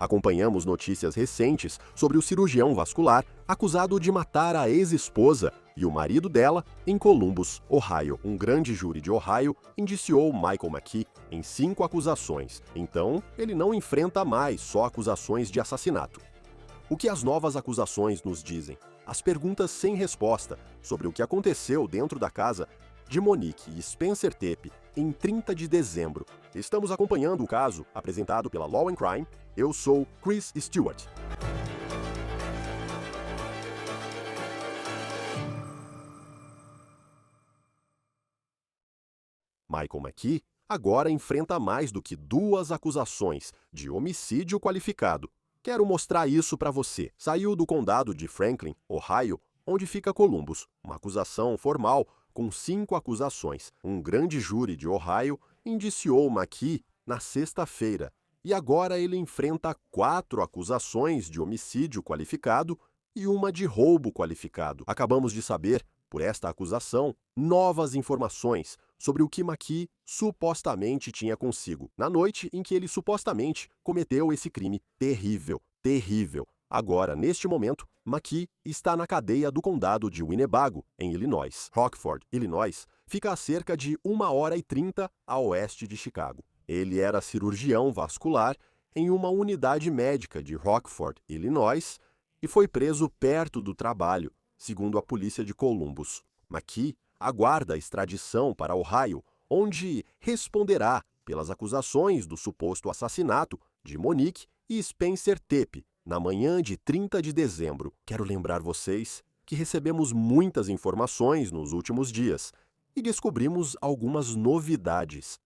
Acompanhamos notícias recentes sobre o cirurgião vascular acusado de matar a ex-esposa e o marido dela em Columbus, Ohio. Um grande júri de Ohio indiciou Michael McKee em 5 acusações. Então, ele não enfrenta mais só acusações de assassinato. O que as novas acusações nos dizem? As perguntas sem resposta sobre o que aconteceu dentro da casa de Monique e Spencer Tepe em 30 de dezembro. Estamos acompanhando o caso apresentado pela Law and Crime. Eu sou Chris Stewart. Michael McKee agora enfrenta mais do que 2 acusações de homicídio qualificado. Quero mostrar isso para você. Saiu do condado de Franklin, Ohio, onde fica Columbus. Uma acusação formal com 5 acusações. Um grande júri de Ohio indiciou McKee na sexta-feira. E agora ele enfrenta 4 acusações de homicídio qualificado e uma de roubo qualificado. Acabamos de saber, por esta acusação, novas informações sobre o que McKee supostamente tinha consigo na noite em que ele supostamente cometeu esse crime terrível, terrível. Agora, neste momento, McKee está na cadeia do condado de Winnebago, em Illinois. Rockford, Illinois, fica a cerca de 1h30 a oeste de Chicago. Ele era cirurgião vascular em uma unidade médica de Rockford, Illinois, e foi preso perto do trabalho, segundo a polícia de Columbus. McKee aguarda a extradição para Ohio, onde responderá pelas acusações do suposto assassinato de Monique e Spencer Tepe, na manhã de 30 de dezembro. Quero lembrar vocês que recebemos muitas informações nos últimos dias e descobrimos algumas novidades.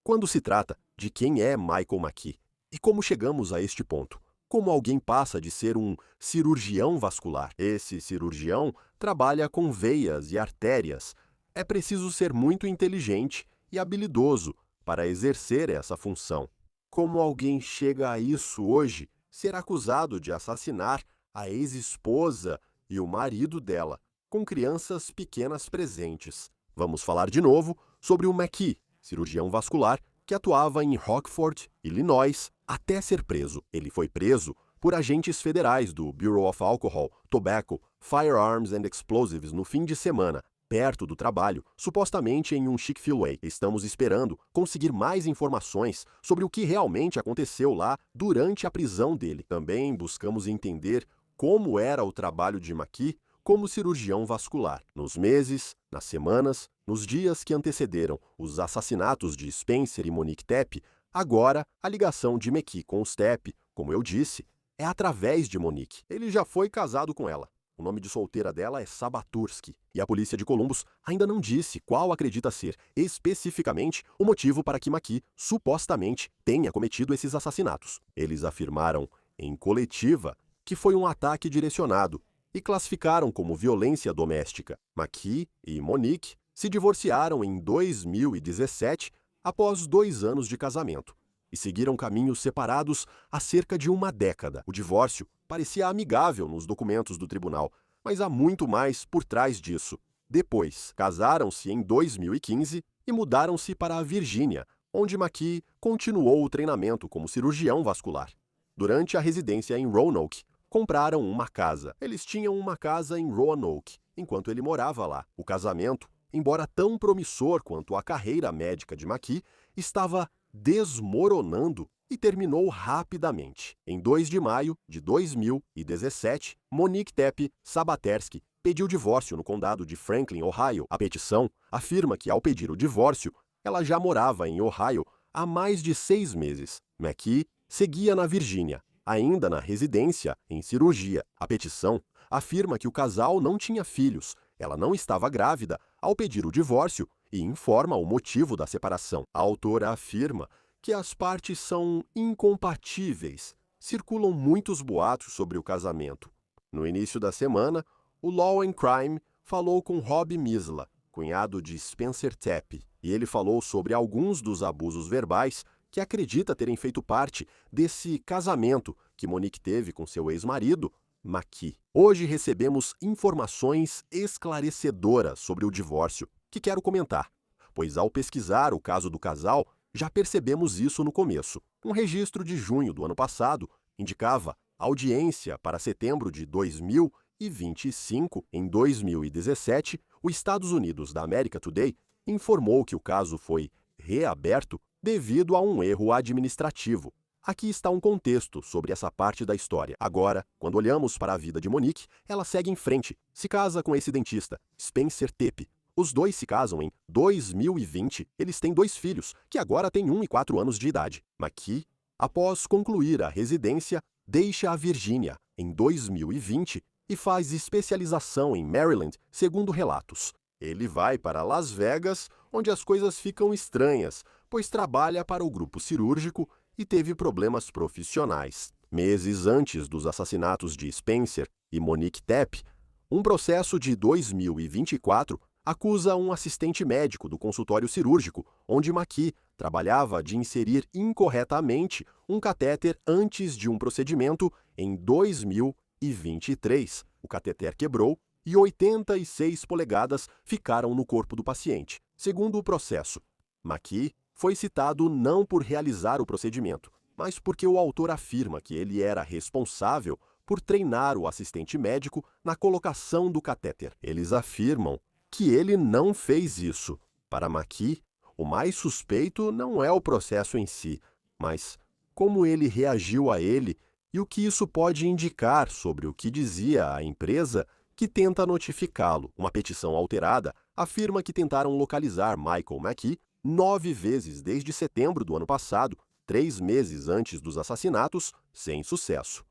Quando se trata de quem é Michael McKee e como chegamos a este ponto, como alguém passa de ser um cirurgião vascular. Esse cirurgião trabalha com veias e artérias. É preciso ser muito inteligente e habilidoso para exercer essa função. Como alguém chega a isso hoje, ser acusado de assassinar a ex-esposa e o marido dela, com crianças pequenas presentes. Vamos falar de novo sobre o McKee, cirurgião vascular que atuava em Rockford, Illinois, até ser preso. Ele foi preso por agentes federais do Bureau of Alcohol, Tobacco, Firearms and Explosives no fim de semana, perto do trabalho, supostamente em um Chick-fil-A. Estamos esperando conseguir mais informações sobre o que realmente aconteceu lá durante a prisão dele. Também buscamos entender como era o trabalho de McKee como cirurgião vascular. Nos meses, nas semanas, nos dias que antecederam os assassinatos de Spencer e Monique Tepe, agora a ligação de McKee com os Tepe, como eu disse, é através de Monique. Ele já foi casado com ela. O nome de solteira dela é Sabaturski. E a polícia de Columbus ainda não disse qual acredita ser, especificamente, o motivo para que McKee supostamente tenha cometido esses assassinatos. Eles afirmaram, em coletiva, que foi um ataque direcionado e classificaram como violência doméstica. McKee e Monique se divorciaram em 2017 após 2 anos de casamento e seguiram caminhos separados há cerca de uma década. O divórcio parecia amigável nos documentos do tribunal, mas há muito mais por trás disso. Depois, casaram-se em 2015 e mudaram-se para a Virgínia, onde McKee continuou o treinamento como cirurgião vascular. Durante a residência em Roanoke, compraram uma casa. Eles tinham uma casa em Roanoke, enquanto ele morava lá. O casamento, embora tão promissor quanto a carreira médica de McKee, estava desmoronando e terminou rapidamente. Em 2 de maio de 2017, Monique Tepe Sabaterski pediu divórcio no condado de Franklin, Ohio. A petição afirma que, ao pedir o divórcio, ela já morava em Ohio há mais de 6 meses. McKee seguia na Virgínia, ainda na residência em cirurgia. A petição afirma que o casal não tinha filhos, ela não estava grávida ao pedir o divórcio e informa o motivo da separação. A autora afirma que as partes são incompatíveis. Circulam muitos boatos sobre o casamento. No início da semana, o Law and Crime falou com Rob Misla, cunhado de Spencer Tepe, e ele falou sobre alguns dos abusos verbais que acredita terem feito parte desse casamento que Monique teve com seu ex-marido, McKee. Hoje recebemos informações esclarecedoras sobre o divórcio, que quero comentar, pois ao pesquisar o caso do casal, já percebemos isso no começo. Um registro de junho do ano passado indicava audiência para setembro de 2025. Em 2017, o Estados Unidos da América Today informou que o caso foi reaberto devido a um erro administrativo. Aqui está um contexto sobre essa parte da história. Agora, quando olhamos para a vida de Monique, ela segue em frente. Se casa com esse dentista, Spencer Tepe. Os dois se casam em 2020. Eles têm 2 filhos, que agora têm 1 e 4 anos de idade. McKee, após concluir a residência, deixa a Virgínia em 2020 e faz especialização em Maryland, segundo relatos. Ele vai para Las Vegas, onde as coisas ficam estranhas, pois trabalha para o grupo cirúrgico e teve problemas profissionais. Meses antes dos assassinatos de Spencer e Monique Tepe, um processo de 2024 acusa um assistente médico do consultório cirúrgico, onde McKee trabalhava, de inserir incorretamente um catéter antes de um procedimento em 2023. O catéter quebrou e 86 polegadas ficaram no corpo do paciente. Segundo o processo, McKee foi citado não por realizar o procedimento, mas porque o autor afirma que ele era responsável por treinar o assistente médico na colocação do catéter. Eles afirmam que ele não fez isso. Para McKee, o mais suspeito não é o processo em si, mas como ele reagiu a ele e o que isso pode indicar sobre o que dizia a empresa que tenta notificá-lo. Uma petição alterada afirma que tentaram localizar Michael McKee 9 vezes desde setembro do ano passado, 3 meses antes dos assassinatos, sem sucesso.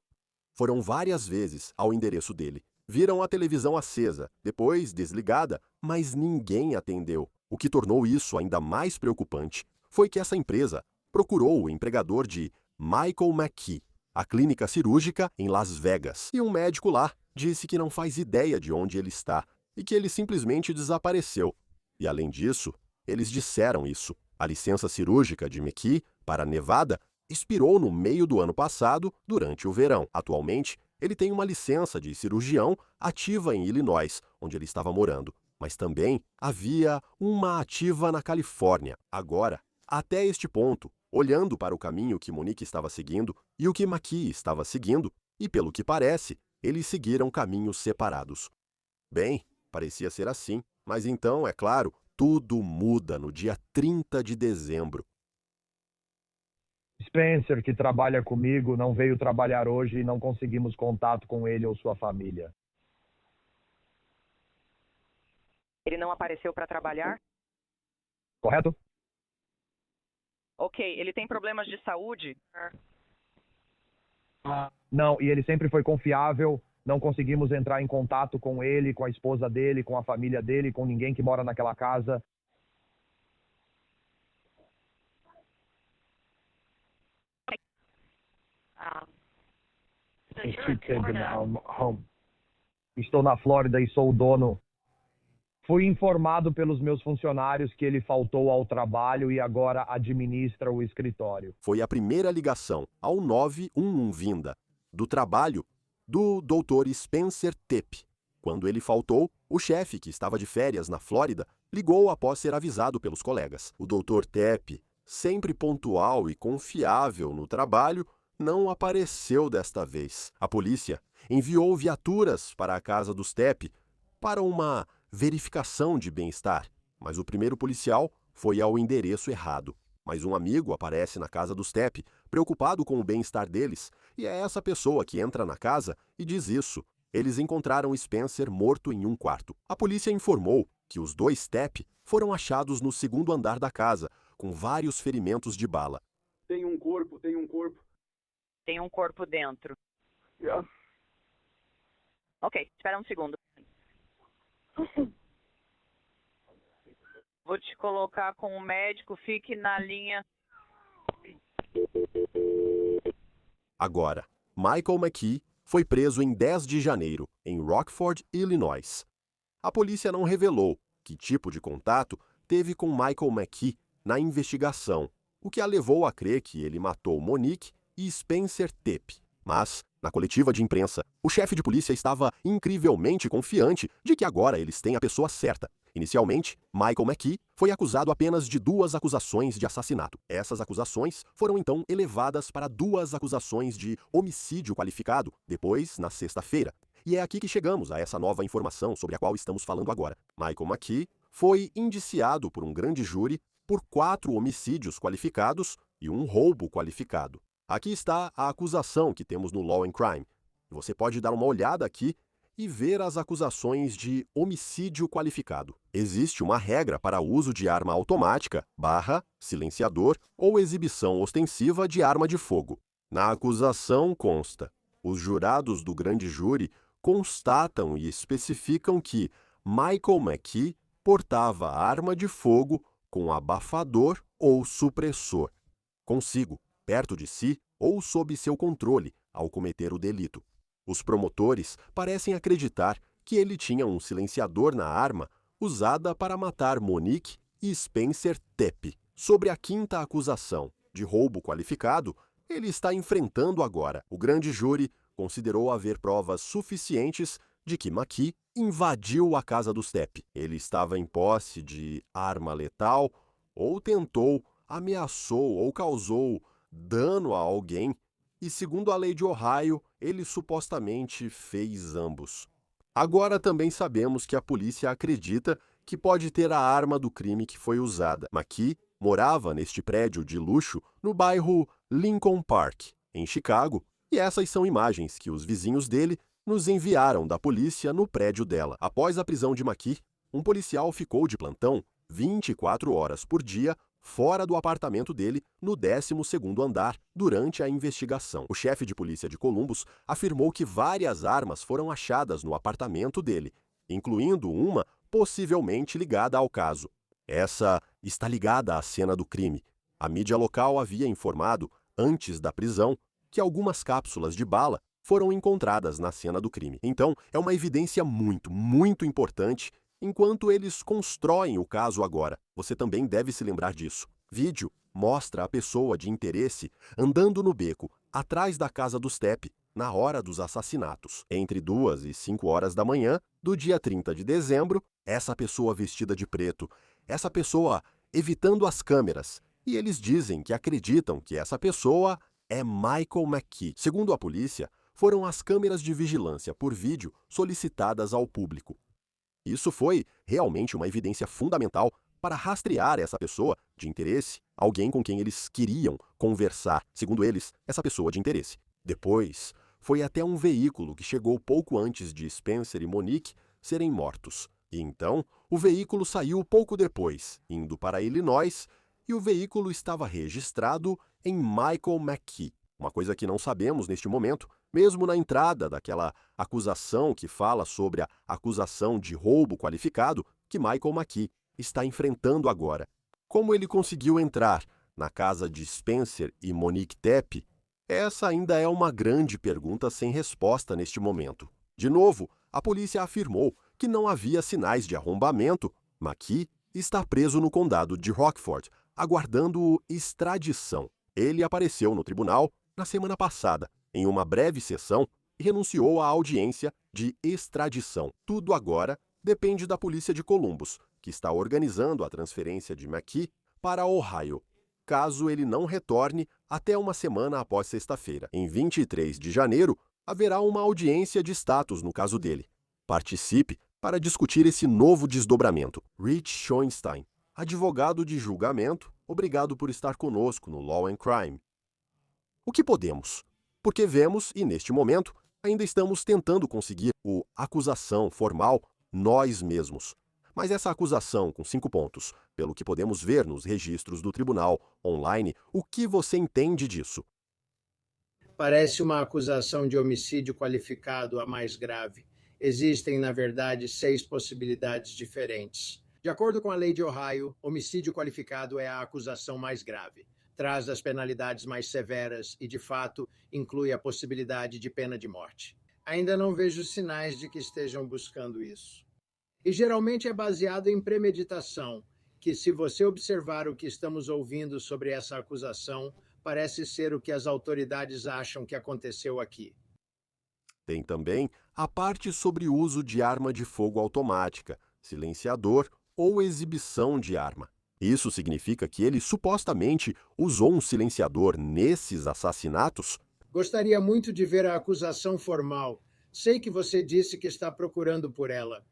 Foram várias vezes ao endereço dele. Viram a televisão acesa, depois desligada, mas ninguém atendeu. O que tornou isso ainda mais preocupante foi que essa empresa procurou o empregador de Michael McKee, a clínica cirúrgica em Las Vegas, e um médico lá disse que não faz ideia de onde ele está e que ele simplesmente desapareceu. E além disso, eles disseram isso. A licença cirúrgica de McKee para Nevada expirou no meio do ano passado, durante o verão. Atualmente, ele tem uma licença de cirurgião ativa em Illinois, onde ele estava morando. Mas também havia uma ativa na Califórnia. Agora, até este ponto, olhando para o caminho que Monique estava seguindo e o que McKee estava seguindo, e pelo que parece, eles seguiram caminhos separados. Bem, parecia ser assim, mas então, é claro, tudo muda no dia 30 de dezembro. Spencer, que trabalha comigo, não veio trabalhar hoje e não conseguimos contato com ele ou sua família. Ele não apareceu para trabalhar? Correto? Ok, ele tem problemas de saúde? Não, e ele sempre foi confiável. Não conseguimos entrar em contato com ele, com a esposa dele, com a família dele, com ninguém que mora naquela casa. Estou na Flórida e sou o dono. Fui informado pelos meus funcionários que ele faltou ao trabalho e agora administra o escritório. Foi a primeira ligação ao 911 vinda do trabalho do Dr. Spencer Tepe. Quando ele faltou, o chefe, que estava de férias na Flórida, ligou após ser avisado pelos colegas. O Dr. Tepe, sempre pontual e confiável no trabalho, não apareceu desta vez. A polícia enviou viaturas para a casa dos Tepe para uma verificação de bem-estar, mas o primeiro policial foi ao endereço errado. Mas um amigo aparece na casa dos Tepe, preocupado com o bem-estar deles, e é essa pessoa que entra na casa e diz isso. Eles encontraram Spencer morto em um quarto. A polícia informou que os 2 Tepe foram achados no 2º andar da casa, com vários ferimentos de bala. Tem um corpo. Tem um corpo dentro. Yeah. Ok, espera um segundo. Vou te colocar com o médico, fique na linha. Agora, Michael McKee foi preso em 10 de janeiro, em Rockford, Illinois. A polícia não revelou que tipo de contato teve com Michael McKee na investigação, o que a levou a crer que ele matou Monique e Spencer Tepe. Mas, na coletiva de imprensa, o chefe de polícia estava incrivelmente confiante de que agora eles têm a pessoa certa. Inicialmente, Michael McKee foi acusado apenas de 2 acusações de assassinato. Essas acusações foram então elevadas para 2 acusações de homicídio qualificado, depois, na sexta-feira. E é aqui que chegamos a essa nova informação sobre a qual estamos falando agora. Michael McKee foi indiciado por um grande júri por 4 homicídios qualificados e um roubo qualificado. Aqui está a acusação que temos no Law and Crime. Você pode dar uma olhada aqui e ver as acusações de homicídio qualificado. Existe uma regra para o uso de arma automática, silenciador ou exibição ostensiva de arma de fogo. Na acusação consta: os jurados do grande júri constatam e especificam que Michael McKee portava arma de fogo com abafador ou supressor consigo, perto de si ou sob seu controle ao cometer o delito. Os promotores parecem acreditar que ele tinha um silenciador na arma usada para matar Monique e Spencer Tepe. Sobre a 5ª acusação, de roubo qualificado, ele está enfrentando agora. O grande júri considerou haver provas suficientes de que McKee invadiu a casa dos Tepe. Ele estava em posse de arma letal ou tentou, ameaçou ou causou dano a alguém. E, segundo a lei de Ohio, ele supostamente fez ambos. Agora também sabemos que a polícia acredita que pode ter a arma do crime que foi usada. McKee morava neste prédio de luxo no bairro Lincoln Park, em Chicago, e essas são imagens que os vizinhos dele nos enviaram da polícia no prédio dela. Após a prisão de McKee, um policial ficou de plantão 24 horas por dia fora do apartamento dele, no 12º andar, durante a investigação. O chefe de polícia de Columbus afirmou que várias armas foram achadas no apartamento dele, incluindo uma possivelmente ligada ao caso. Essa está ligada à cena do crime. A mídia local havia informado, antes da prisão, que algumas cápsulas de bala foram encontradas na cena do crime. Então, é uma evidência muito importante. Enquanto eles constroem o caso agora, você também deve se lembrar disso. Vídeo mostra a pessoa de interesse andando no beco, atrás da casa dos Tepe, na hora dos assassinatos. Entre 2 e 5 horas da manhã do dia 30 de dezembro, essa pessoa vestida de preto, essa pessoa evitando as câmeras, e eles dizem que acreditam que essa pessoa é Michael McKee. Segundo a polícia, foram as câmeras de vigilância por vídeo solicitadas ao público. Isso foi realmente uma evidência fundamental para rastrear essa pessoa de interesse, alguém com quem eles queriam conversar, segundo eles, essa pessoa de interesse. Depois, foi até um veículo que chegou pouco antes de Spencer e Monique serem mortos. E então, o veículo saiu pouco depois, indo para Illinois, e o veículo estava registrado em Michael McKee. Uma coisa que não sabemos neste momento, mesmo na entrada daquela acusação que fala sobre a acusação de roubo qualificado que Michael McKee está enfrentando agora. Como ele conseguiu entrar na casa de Spencer e Monique Tepe? Essa ainda é uma grande pergunta sem resposta neste momento. De novo, a polícia afirmou que não havia sinais de arrombamento. McKee está preso no condado de Rockford, aguardando extradição. Ele apareceu no tribunal na semana passada, em uma breve sessão, e renunciou à audiência de extradição. Tudo agora depende da polícia de Columbus, que está organizando a transferência de McKee para Ohio, caso ele não retorne até uma semana após sexta-feira. Em 23 de janeiro, haverá uma audiência de status no caso dele. Participe para discutir esse novo desdobramento. Rich Schoenstein, advogado de julgamento, obrigado por estar conosco no Law and Crime. O que podemos? Porque vemos, e neste momento, ainda estamos tentando conseguir a acusação formal nós mesmos. Mas essa acusação com 5 pontos, pelo que podemos ver nos registros do tribunal online, o que você entende disso? Parece uma acusação de homicídio qualificado a mais grave. Existem, na verdade, 6 possibilidades diferentes. De acordo com a lei de Ohio, homicídio qualificado é a acusação mais grave. Traz as penalidades mais severas e, de fato, inclui a possibilidade de pena de morte. Ainda não vejo sinais de que estejam buscando isso. E geralmente é baseado em premeditação, que, se você observar o que estamos ouvindo sobre essa acusação, parece ser o que as autoridades acham que aconteceu aqui. Tem também a parte sobre o uso de arma de fogo automática, silenciador ou exibição de arma. Isso significa que ele supostamente usou um silenciador nesses assassinatos? Gostaria muito de ver a acusação formal. Sei que você disse que está procurando por ela.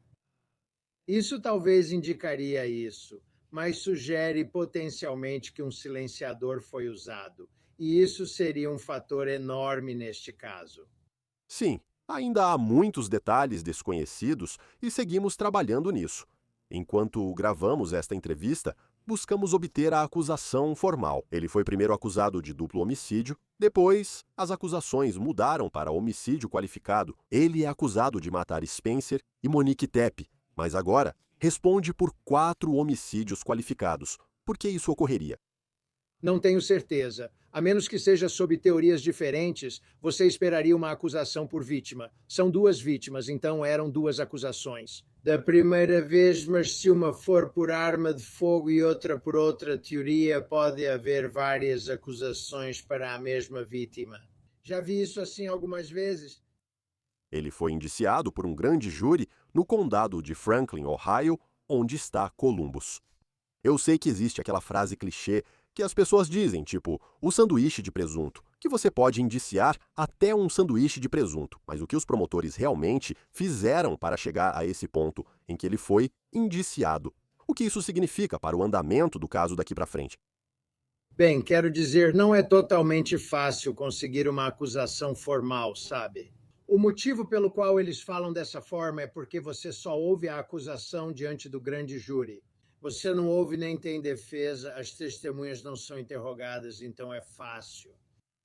Isso talvez indicaria isso, mas sugere potencialmente que um silenciador foi usado. E isso seria um fator enorme neste caso. Sim, ainda há muitos detalhes desconhecidos e seguimos trabalhando nisso. Enquanto gravamos esta entrevista, buscamos obter a acusação formal. Ele foi primeiro acusado de duplo homicídio, depois as acusações mudaram para homicídio qualificado. Ele é acusado de matar Spencer e Monique Tepe, mas agora responde por 4 homicídios qualificados. Por que isso ocorreria? Não tenho certeza. A menos que seja sob teorias diferentes, você esperaria uma acusação por vítima. São 2 vítimas, então eram 2 acusações. Da primeira vez, mas se uma for por arma de fogo e outra por outra teoria, pode haver várias acusações para a mesma vítima. Já vi isso assim algumas vezes. Ele foi indiciado por um grande júri no condado de Franklin, Ohio, onde está Columbus. Eu sei que existe aquela frase clichê que as pessoas dizem, tipo, o sanduíche de presunto, que você pode indiciar até um sanduíche de presunto, mas o que os promotores realmente fizeram para chegar a esse ponto em que ele foi indiciado? O que isso significa para o andamento do caso daqui para frente? Bem, quero dizer, não é totalmente fácil conseguir uma acusação formal, sabe? O motivo pelo qual eles falam dessa forma é porque você só ouve a acusação diante do grande júri. Você não ouve nem tem defesa, as testemunhas não são interrogadas, então é fácil.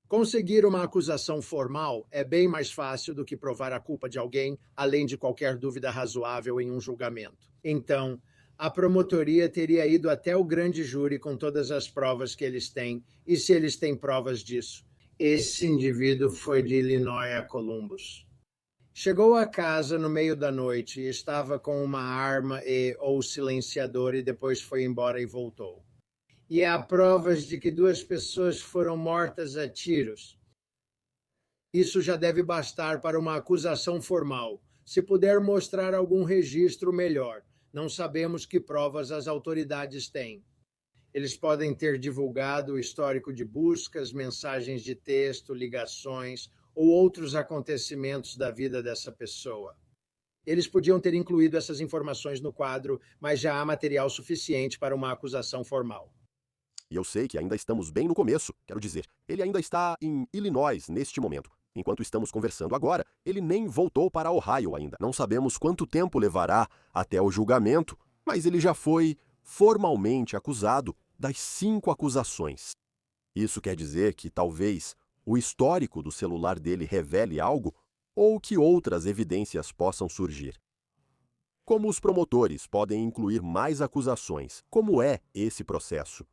Conseguir uma acusação formal é bem mais fácil do que provar a culpa de alguém, além de qualquer dúvida razoável em um julgamento. Então, a promotoria teria ido até o grande júri com todas as provas que eles têm, e se eles têm provas disso. Esse indivíduo foi de Illinois a Columbus. Chegou a casa no meio da noite e estava com uma arma ou silenciador e depois foi embora e voltou. E há provas de que 2 pessoas foram mortas a tiros. Isso já deve bastar para uma acusação formal. Se puder mostrar algum registro, melhor. Não sabemos que provas as autoridades têm. Eles podem ter divulgado o histórico de buscas, mensagens de texto, ligações ou outros acontecimentos da vida dessa pessoa. Eles podiam ter incluído essas informações no quadro, mas já há material suficiente para uma acusação formal. E eu sei que ainda estamos bem no começo, quero dizer, ele ainda está em Illinois neste momento. Enquanto estamos conversando agora, ele nem voltou para Ohio ainda. Não sabemos quanto tempo levará até o julgamento, mas ele já foi formalmente acusado das 5 acusações. Isso quer dizer que talvez o histórico do celular dele revele algo ou que outras evidências possam surgir. Como os promotores podem incluir mais acusações? Como é esse processo?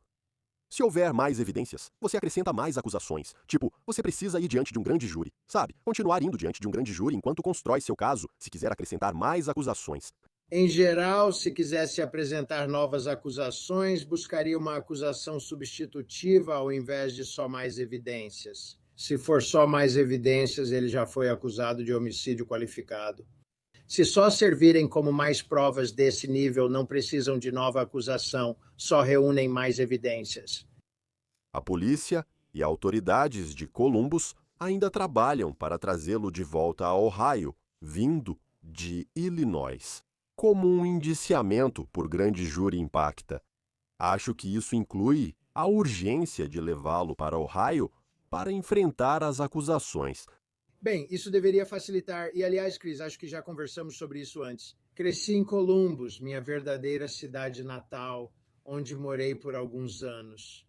Se houver mais evidências, você acrescenta mais acusações. Tipo, você precisa ir diante de um grande júri, sabe? Continuar indo diante de um grande júri enquanto constrói seu caso, se quiser acrescentar mais acusações. Em geral, se quisesse apresentar novas acusações, buscaria uma acusação substitutiva ao invés de só mais evidências. Se for só mais evidências, ele já foi acusado de homicídio qualificado. Se só servirem como mais provas desse nível, não precisam de nova acusação, só reúnem mais evidências. A polícia e autoridades de Columbus ainda trabalham para trazê-lo de volta a Ohio, vindo de Illinois. Como um indiciamento por grande júri impacta? Acho que isso inclui a urgência de levá-lo para Ohio para enfrentar as acusações. Bem, isso deveria facilitar. E, aliás, Chris, acho que já conversamos sobre isso antes. Cresci em Columbus, minha verdadeira cidade natal, onde morei por alguns anos.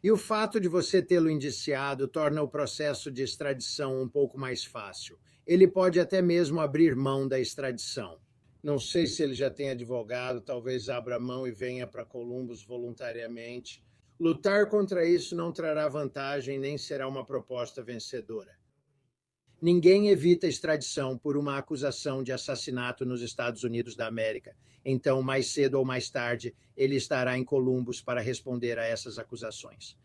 E o fato de você tê-lo indiciado torna o processo de extradição um pouco mais fácil. Ele pode até mesmo abrir mão da extradição. Não sei se ele já tem advogado, talvez abra mão e venha para Columbus voluntariamente. Lutar contra isso não trará vantagem nem será uma proposta vencedora. Ninguém evita extradição por uma acusação de assassinato nos Estados Unidos da América. Então, mais cedo ou mais tarde, ele estará em Columbus para responder a essas acusações.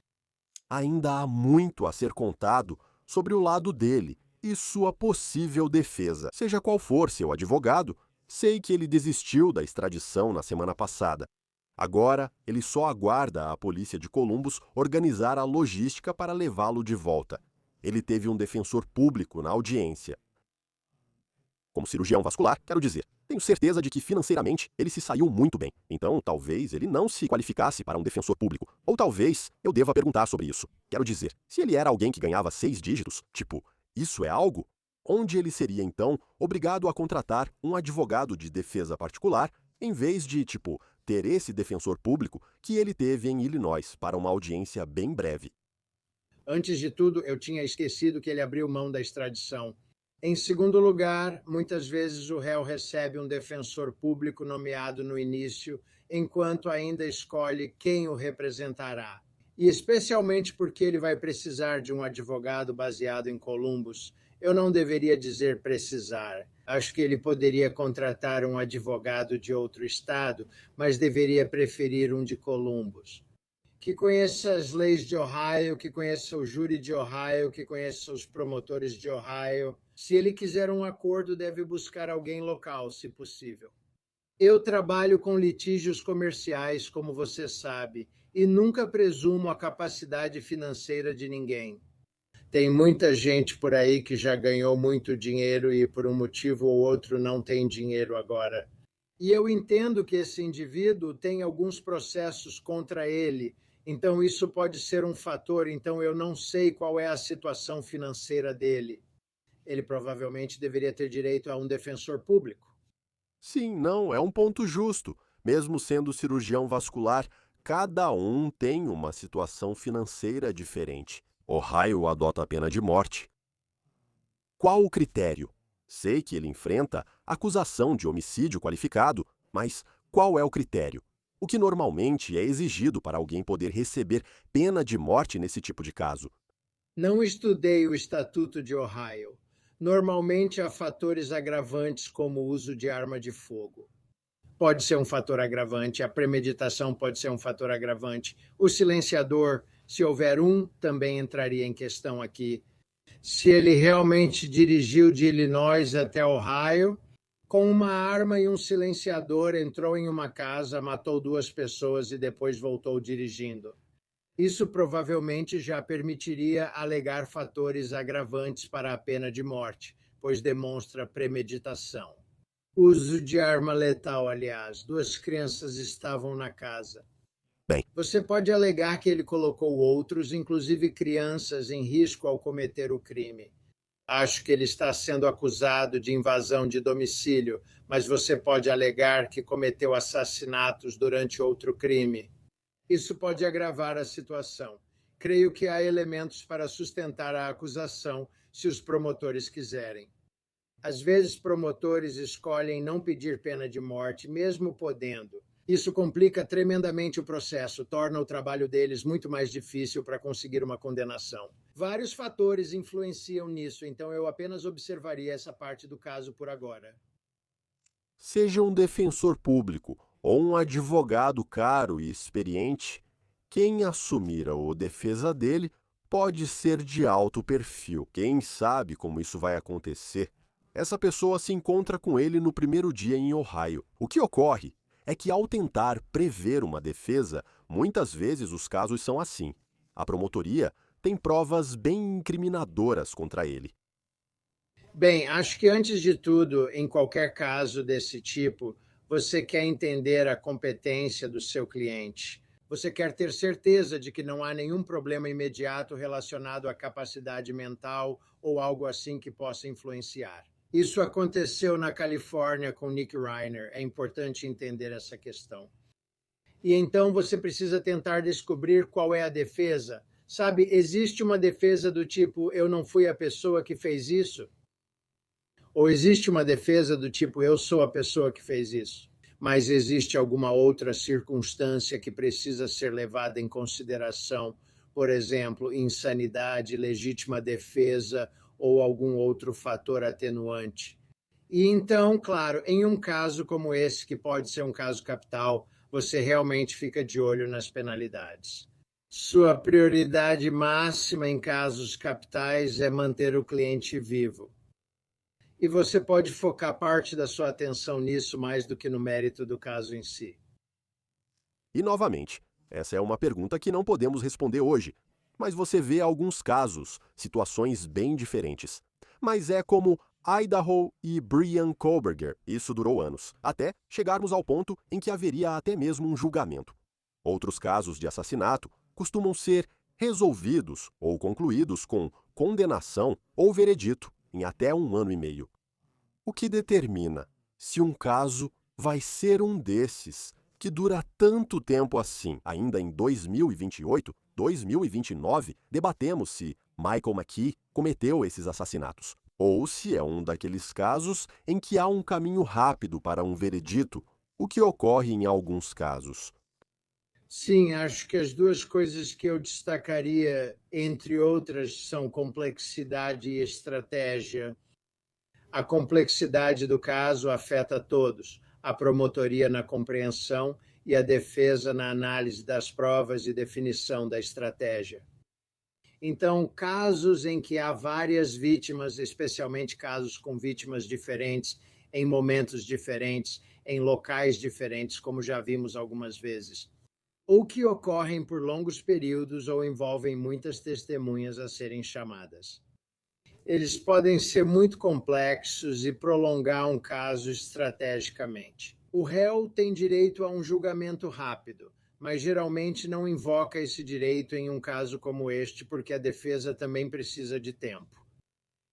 Ainda há muito a ser contado sobre o lado dele e sua possível defesa. Seja qual for seu advogado, Sei que ele desistiu da extradição na semana passada. Agora, ele só aguarda a polícia de Columbus organizar a logística para levá-lo de volta. Ele teve um defensor público na audiência. Como cirurgião vascular, quero dizer, tenho certeza de que financeiramente ele se saiu muito bem. Então, talvez ele não se qualificasse para um defensor público. Ou talvez eu deva perguntar sobre isso. Quero dizer, se ele era alguém que ganhava 6 dígitos, tipo, isso é algo? Onde ele seria, então, obrigado a contratar um advogado de defesa particular, em vez de, tipo, ter esse defensor público que ele teve em Illinois para uma audiência bem breve. Antes de tudo, eu tinha esquecido que ele abriu mão da extradição. Em segundo lugar, muitas vezes o réu recebe um defensor público nomeado no início, enquanto ainda escolhe quem o representará. E especialmente porque ele vai precisar de um advogado baseado em Columbus, eu não deveria dizer precisar. Acho que ele poderia contratar um advogado de outro estado, mas deveria preferir um de Columbus. Que conheça as leis de Ohio, que conheça o júri de Ohio, que conheça os promotores de Ohio. Se ele quiser um acordo, deve buscar alguém local, se possível. Eu trabalho com litígios comerciais, como você sabe, e nunca presumo a capacidade financeira de ninguém. Tem muita gente por aí que já ganhou muito dinheiro e por um motivo ou outro não tem dinheiro agora. E eu entendo que esse indivíduo tem alguns processos contra ele, então isso pode ser um fator, então eu não sei qual é a situação financeira dele. Ele provavelmente deveria ter direito a um defensor público. Sim, não, é um ponto justo. Mesmo sendo cirurgião vascular, cada um tem uma situação financeira diferente. Ohio adota a pena de morte. Qual o critério? Sei que ele enfrenta acusação de homicídio qualificado, mas qual é o critério? O que normalmente é exigido para alguém poder receber pena de morte nesse tipo de caso? Não estudei o Estatuto de Ohio. Normalmente há fatores agravantes como o uso de arma de fogo. Pode ser um fator agravante, a premeditação pode ser um fator agravante. O silenciador, se houver um, também entraria em questão aqui. Se ele realmente dirigiu de Illinois até Ohio, com uma arma e um silenciador, entrou em uma casa, matou 2 pessoas e depois voltou dirigindo. Isso provavelmente já permitiria alegar fatores agravantes para a pena de morte, pois demonstra premeditação. Uso de arma letal, aliás. 2 crianças estavam na casa. Bem, Você pode alegar que ele colocou outros, inclusive crianças, em risco ao cometer o crime. Acho que ele está sendo acusado de invasão de domicílio, mas você pode alegar que cometeu assassinatos durante outro crime. Isso pode agravar a situação. Creio que há elementos para sustentar a acusação, se os promotores quiserem. Às vezes, promotores escolhem não pedir pena de morte, mesmo podendo. Isso complica tremendamente o processo, torna o trabalho deles muito mais difícil para conseguir uma condenação. Vários fatores influenciam nisso, então eu apenas observaria essa parte do caso por agora. seja um defensor público ou um advogado caro e experiente, quem assumir a defesa dele pode ser de alto perfil. Quem sabe como isso vai acontecer? Essa pessoa se encontra com ele no primeiro dia em Ohio. O que ocorre é que, ao tentar prever uma defesa, muitas vezes os casos são assim. A promotoria tem provas bem incriminadoras contra ele. Bem, acho que antes de tudo, em qualquer caso desse tipo, você quer entender a competência do seu cliente. Você quer ter certeza de que não há nenhum problema imediato relacionado à capacidade mental ou algo assim que possa influenciar. Isso aconteceu na Califórnia com Nick Reiner. É importante entender essa questão. E então você precisa tentar descobrir qual é a defesa. Sabe, existe uma defesa do tipo, eu não fui a pessoa que fez isso? Ou existe uma defesa do tipo, eu sou a pessoa que fez isso? Mas existe alguma outra circunstância que precisa ser levada em consideração, por exemplo, insanidade, legítima defesa ou algum outro fator atenuante. E então, claro, em um caso como esse, que pode ser um caso capital, você realmente fica de olho nas penalidades. Sua prioridade máxima em casos capitais é manter o cliente vivo. E você pode focar parte da sua atenção nisso mais do que no mérito do caso em si. E, novamente, essa é uma pergunta que não podemos responder hoje, mas você vê alguns casos, situações bem diferentes. Mas é como Idaho e Brian Koberger, isso durou anos, até chegarmos ao ponto em que haveria até mesmo um julgamento. Outros casos de assassinato costumam ser resolvidos ou concluídos com condenação ou veredito em até 1 ano e meio. O que determina se um caso vai ser um desses que dura tanto tempo assim? Ainda em 2028, 2029, debatemos se Michael McKee cometeu esses assassinatos, ou se é um daqueles casos em que há um caminho rápido para um veredito, o que ocorre em alguns casos. Sim, acho que as duas coisas que eu destacaria, entre outras, são complexidade e estratégia. A complexidade do caso afeta todos, a promotoria na compreensão e a defesa na análise das provas e definição da estratégia. Então, casos em que há várias vítimas, especialmente casos com vítimas diferentes, em momentos diferentes, em locais diferentes, como já vimos algumas vezes, ou que ocorrem por longos períodos ou envolvem muitas testemunhas a serem chamadas. Eles podem ser muito complexos e prolongar um caso estrategicamente. O réu tem direito a um julgamento rápido, mas geralmente não invoca esse direito em um caso como este, porque a defesa também precisa de tempo.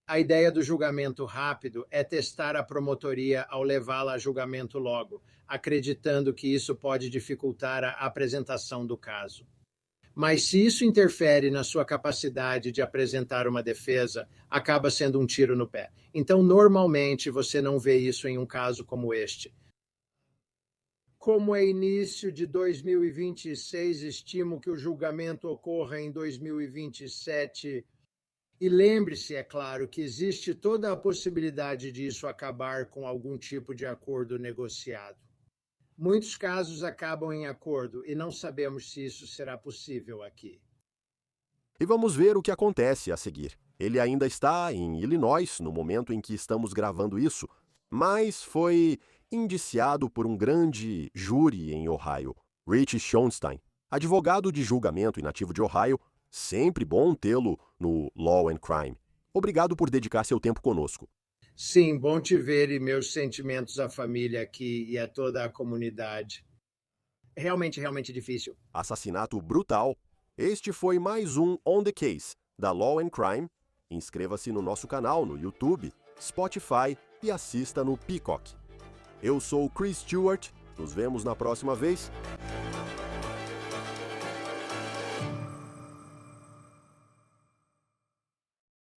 A ideia do julgamento rápido é testar a promotoria ao levá-la a julgamento logo, acreditando que isso pode dificultar a apresentação do caso. Mas se isso interfere na sua capacidade de apresentar uma defesa, acaba sendo um tiro no pé. Então, normalmente, você não vê isso em um caso como este. Como é início de 2026, estimo que o julgamento ocorra em 2027. E lembre-se, é claro, que existe toda a possibilidade disso acabar com algum tipo de acordo negociado. Muitos casos acabam em acordo e não sabemos se isso será possível aqui. E vamos ver o que acontece a seguir. Ele ainda está em Illinois no momento em que estamos gravando isso, mas foi indiciado por um grande júri em Ohio, Rich Schonstein, advogado de julgamento e nativo de Ohio. Sempre bom tê-lo no Law and Crime. Obrigado por dedicar seu tempo conosco. Sim, bom te ver e meus sentimentos à família aqui e a toda a comunidade. Realmente difícil. Assassinato brutal. Este foi mais um On the Case da Law and Crime. Inscreva-se no nosso canal no YouTube, Spotify e assista no Peacock. Eu sou Chris Stewart. Nos vemos na próxima vez.